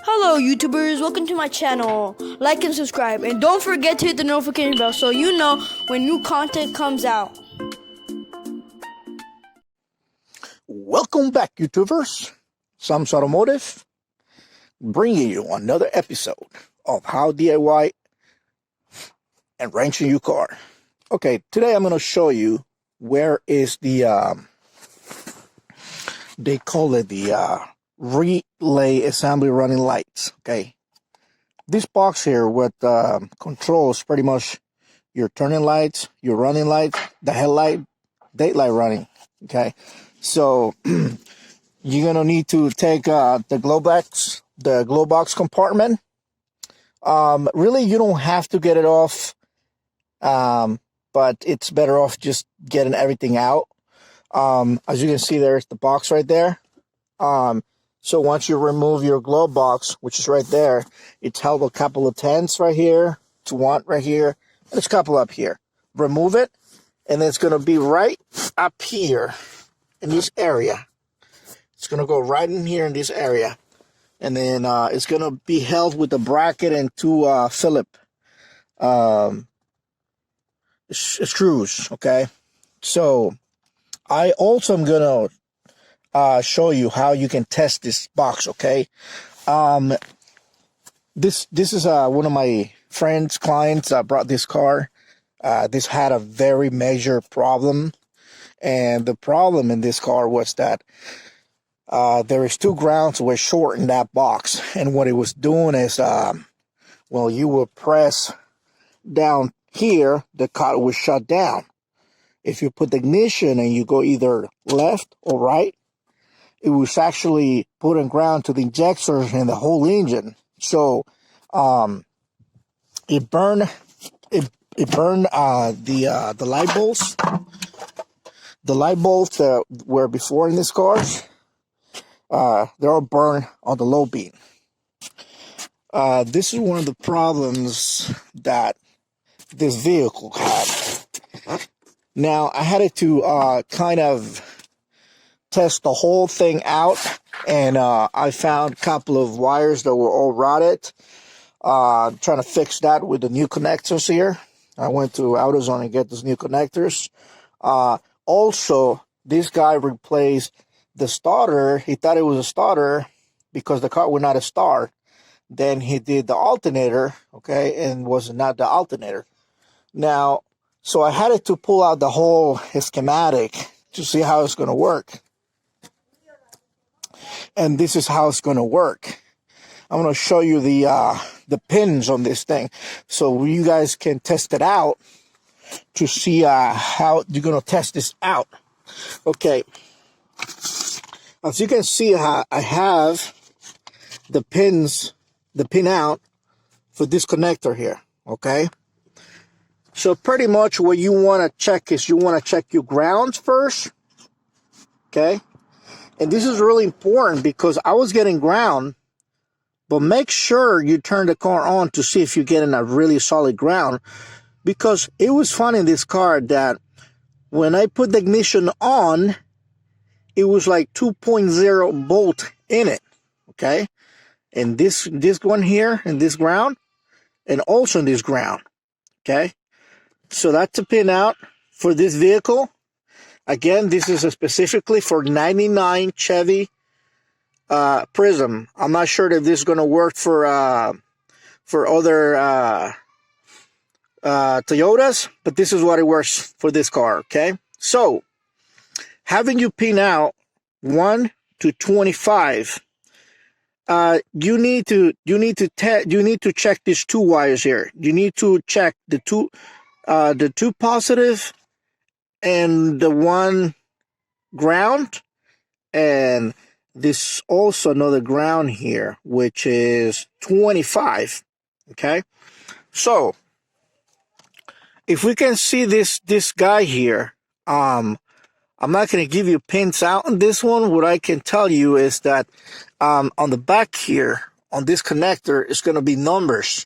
Hello YouTubers, welcome to my channel. Like and subscribe, and don't forget to hit the notification bell so you know when new content comes out. Welcome back, YouTubers. Sam's Automotive, bringing you another episode of How DIY and Wrenching Your Car. Okay, today I'm going to show you where is the, they call it the relay assembly running lights, okay? This box here with controls pretty much your turning lights, your running lights, the headlight, daylight running, okay? So you're gonna need to take the glow box compartment. Really, you don't have to get it off, but it's better off just getting everything out. As you can see, there's the box right there. So once you remove your glow box, which is right there, it's held a couple of tens right here, to one right here, and it's a couple up here. Remove it, and then it's gonna be right up here in this area. It's going to go right in here in this area. And then it's going to be held with a bracket and two Phillip screws, okay? So I also am going to show you how you can test this box, okay? This is one of my friends, clients brought this car. This had a very major problem. And the problem in this car was that there is two grounds were short in that box, and what it was doing is, well, you would press down here, the car was shut down. If you put the ignition and you go either left or right, it was actually putting ground to the injectors and the whole engine. So, it burned the light bulbs. The light bulbs that were before in this cars. They're all burned on the low beam. This is one of the problems that this vehicle had. Now, I had to kind of test the whole thing out, and I found a couple of wires that were all rotted. Trying to fix that with the new connectors here. I went to AutoZone and get those new connectors. Also, this guy replaced the starter. He thought it was a starter because the car would not start. Then he did the alternator, okay, and was not the alternator. Now, so I had to pull out the whole schematic to see how it's going to work. And this is how it's going to work. I'm going to show you the pins on this thing so you guys can test it out to see how you're going to test this out. Okay. As you can see, I have the pin out for this connector here, okay? So pretty much what you want to check is you want to check your grounds first, okay? And this is really important because I was getting ground, but make sure you turn the car on to see if you're getting a really solid ground, because it was fun in this car that when I put the ignition on, it was like 2.0 volt in it, okay? And this one here, and this ground, and also in this ground, okay? So that's a pin out for this vehicle. Again, this is specifically for 99 Chevy prizm. I'm not sure if this is going to work for other Toyotas, but this is what it works for this car, okay? So, having you pin out 1 to 25, you need to check these two wires here. You need to check the two positive and the one ground, and this also another ground here, which is 25. Okay, so if we can see this guy here, I'm not going to give you pins out on this one. What I can tell you is that on the back here, on this connector, is going to be numbers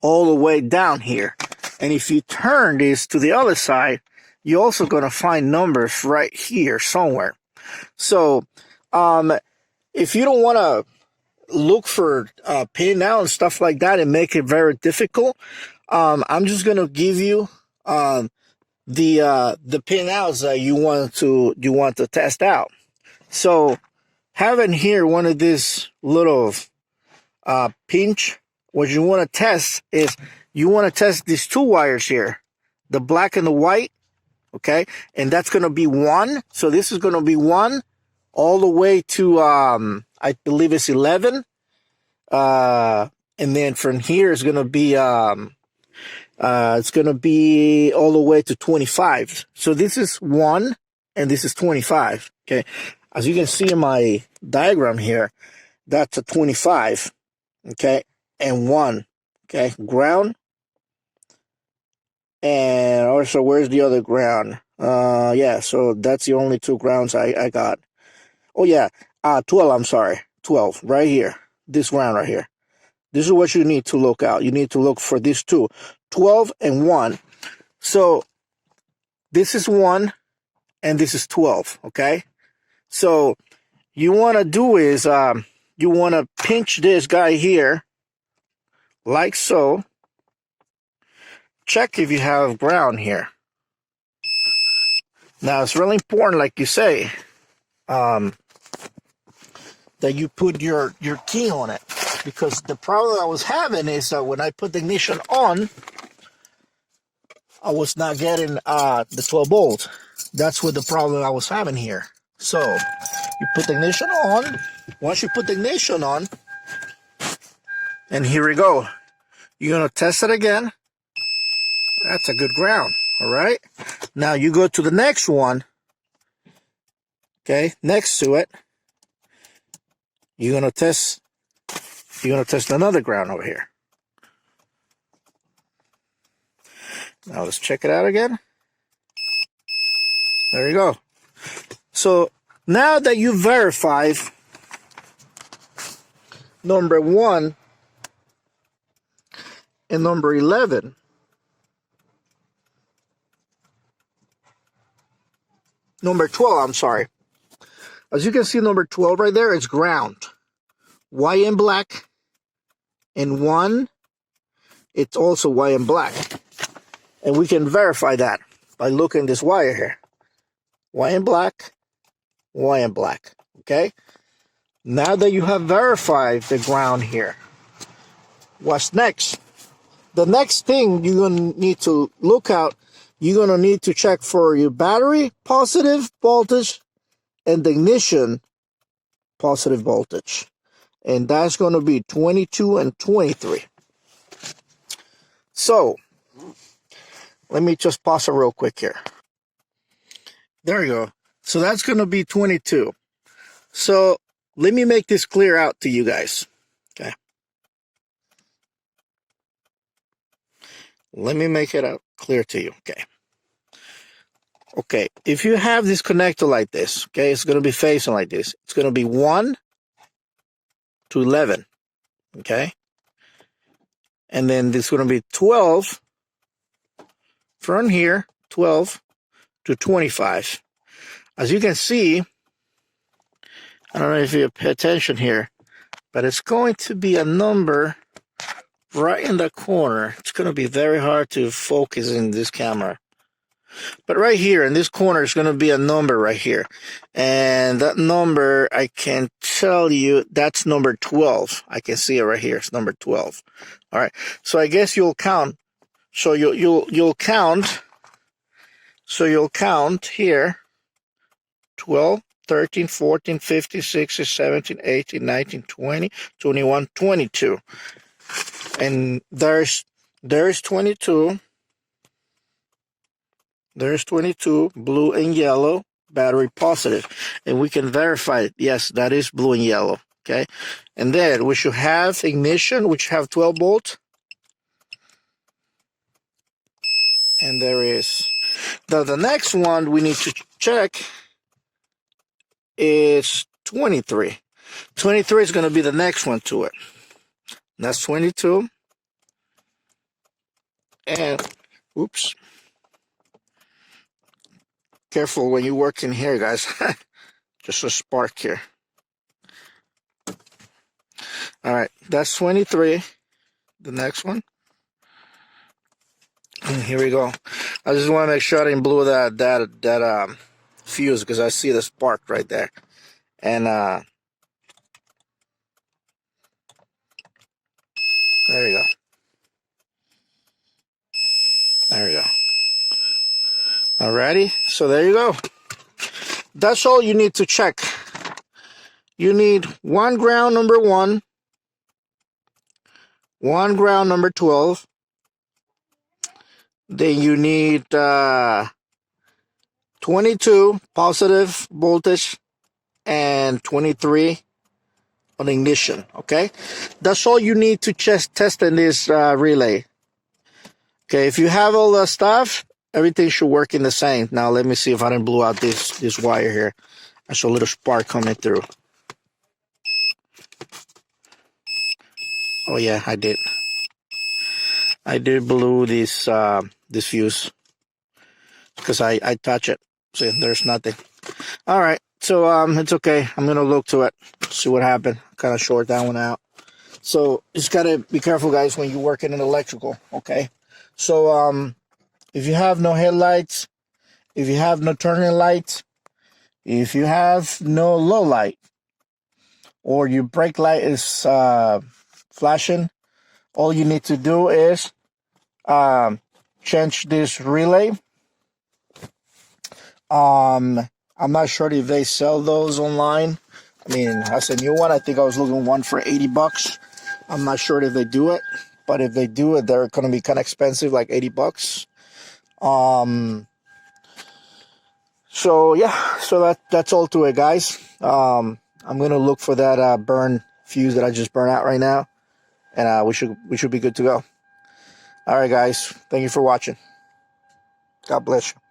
all the way down here. And if you turn this to the other side, you're also going to find numbers right here somewhere. So if you don't want to look for pin out and stuff like that and make it very difficult, I'm just gonna give you the pin outs that you want to test out. So having here one of these little pinch, what you want to test is you want to test these two wires here, the black and the white, okay? And that's going to be 1. So this is going to be 1 all the way to, I believe it's 11. And then from here it's going to be, it's going to be all the way to 25. So this is 1 and this is 25, okay? As you can see in my diagram here, that's a 25, okay? And 1, okay? Ground. And also, where's the other ground? Yeah, so that's the only 2 grounds I got. Oh, yeah, 12, I'm sorry. 12, right here. This ground right here. This is what you need to look out. You need to look for these 2. 12 and 1. So this is 1 and this is 12, okay? So you want to do is you want to pinch this guy here like so. Check if you have ground here. Now it's really important, like you say, that you put your key on it, because the problem I was having is that when I put the ignition on, I was not getting the 12 volts. That's what the problem I was having here. So you put the ignition on. Once you put the ignition on, and here we go. You're going to test it again. That's a good ground. All right. Now you go to the next one. Okay. Next to it. You're going to test another ground over here. Now let's check it out again. There you go. So now that you verified number 1 and number 11, number 12, I'm sorry. As you can see, number 12 right there is ground. White and black. And 1, it's also white and black. And we can verify that by looking at this wire here. White and black, white and black, okay? Now that you have verified the ground here, what's next? The next thing you're going to need to look out, you're going to need to check for your battery positive voltage and the ignition positive voltage. And that's going to be 22 and 23. So, let me just pause it real quick here. There you go. So that's going to be 22. So let me make this clear out to you guys. Okay. Let me make it out clear to you. Okay. Okay. If you have this connector like this, okay, it's going to be facing like this. It's going to be 1 to 11. Okay. And then this is going to be 12 from here, 12 to 25. As you can see, I don't know if you pay attention here, but it's going to be a number right in the corner. It's going to be very hard to focus in this camera. But right here in this corner is going to be a number right here. And that number, I can tell you, that's number 12. I can see it right here. It's number 12. All right. So I guess you'll count. So you'll count. So you'll count here. 12, 13, 14, 15, 16, 17, 18, 19, 20, 21, 22. And there's 22. There's 22, blue and yellow, battery positive. And we can verify it. Yes, that is blue and yellow. Okay. And then we should have ignition, which have 12 volts. And there is. Now the next one we need to check is 23. 23 is going to be the next one to it. That's 22. And, oops. Careful when you work in here, guys. Just a spark here. All right, that's 23. The next one. And here we go. I just want to make sure I didn't blow that fuse, because I see the spark right there. And there you go. There we go. Alrighty, so there you go. That's all you need to check. You need one ground number 1, one ground number 12. Then you need 22 positive voltage and 23 on ignition. Okay, that's all you need to test in this relay. Okay, if you have all the stuff, everything should work in the same. Now let me see if I didn't blow out this wire here. I saw a little spark coming through. Oh yeah, I did. I did blow this this fuse because I touch it. See, there's nothing. All right, so it's okay. I'm gonna look to it, see what happened. Kind of short that one out. So just gotta be careful, guys, when you're working in electrical. Okay, so if you have no headlights, if you have no turning lights, if you have no low light, or your brake light is flashing, all you need to do is change this relay. I'm not sure if they sell those online. I mean, that's a new one. I think I was looking one for $80. I'm not sure if they do it, but if they do it, they're going to be kind of expensive, like $80. So yeah, so that's all to it, guys. I'm gonna look for that burn fuse that I just burned out right now, and we should be good to go. All right, guys. Thank you for watching. God bless you.